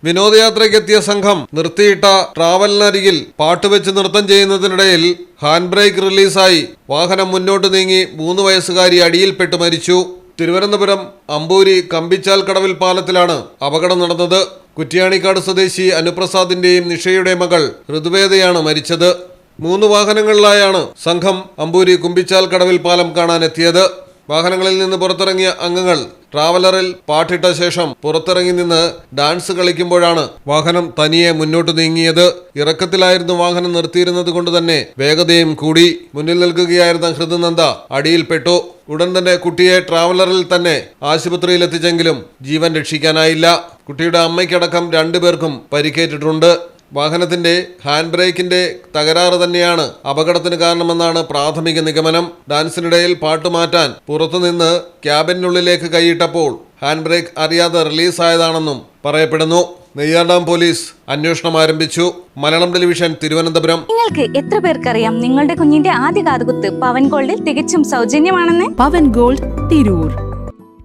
വിനോദയാത്രയ്ക്കെത്തിയ സംഘം നിർത്തിയിട്ട ട്രാവലിനരികിൽ പാട്ടുവെച്ച് നൃത്തം ചെയ്യുന്നതിനിടയിൽ ഹാൻഡ് ബ്രേക്ക് റിലീസായി വാഹനം മുന്നോട്ട് നീങ്ങി 3 വയസ്സുകാരി അടിയിൽപ്പെട്ട് മരിച്ചു. തിരുവനന്തപുരം അമ്പൂരി കമ്പിച്ചാൽ കടവിൽ പാലത്തിലാണ് അപകടം നടന്നത്. കുറ്റ്യാണിക്കാട് സ്വദേശി അനുപ്രസാദിന്റെയും നിഷയുടെയും മകൾ ഋതുവേദയാണ് മരിച്ചത്. 3 വാഹനങ്ങളിലായാണ് സംഘം അമ്പൂരി കുമ്പിച്ചാൽ കടവിൽ പാലം കാണാനെത്തിയത്. വാഹനങ്ങളിൽ നിന്ന് പുറത്തിറങ്ങിയ അംഗങ്ങൾ ട്രാവലറിൽ പാട്ടിട്ട ശേഷം പുറത്തിറങ്ങി നിന്ന് ഡാൻസ് കളിക്കുമ്പോഴാണ് വാഹനം തനിയെ മുന്നോട്ട് നീങ്ങിയത്. ഇറക്കത്തിലായിരുന്നു വാഹനം നിർത്തിയിരുന്നത് കൊണ്ട് തന്നെ വേഗതയും കൂടി. മുന്നിൽ നിൽക്കുകയായിരുന്ന ഹൃദനന്ദ അടിയിൽപ്പെട്ടു. ഉടൻ തന്നെ കുട്ടിയെ ട്രാവലറിൽ തന്നെ ആശുപത്രിയിൽ എത്തിച്ചെങ്കിലും ജീവൻ രക്ഷിക്കാനായില്ല. കുട്ടിയുടെ അമ്മയ്ക്കടക്കം 2 പേർക്കും പരിക്കേറ്റിട്ടുണ്ട്. വാഹനത്തിന്റെ ഹാൻഡ് ബ്രേക്കിന്റെ തകരാറ് തന്നെയാണ് അപകടത്തിന് കാരണമെന്നാണ് പ്രാഥമിക നിഗമനം. ഡാൻസിനിടയിൽ പാട്ടുമാറ്റാൻ പുറത്തുനിന്ന് ക്യാബിനുള്ളിലേക്ക് കൈയിട്ടപ്പോൾ ഹാൻഡ് ബ്രേക്ക് അറിയാതെ റിലീസായതാണെന്നും പറയപ്പെടുന്നു. നെയ്യാർഡാം പോലീസ് അന്വേഷണം ആരംഭിച്ചു. മലയാളം ടെലിവിഷൻ, തിരുവനന്തപുരം. നിങ്ങൾക്ക് എത്ര പേർക്കറിയാം നിങ്ങളുടെ കുഞ്ഞിന്റെ ആദ്യ കാതുകുത്ത് പവൻ ഗോൾഡിൽ തികച്ചും സൗജന്യമാണെന്ന്? പവൻ ഗോൾഡ്, തിരൂർ.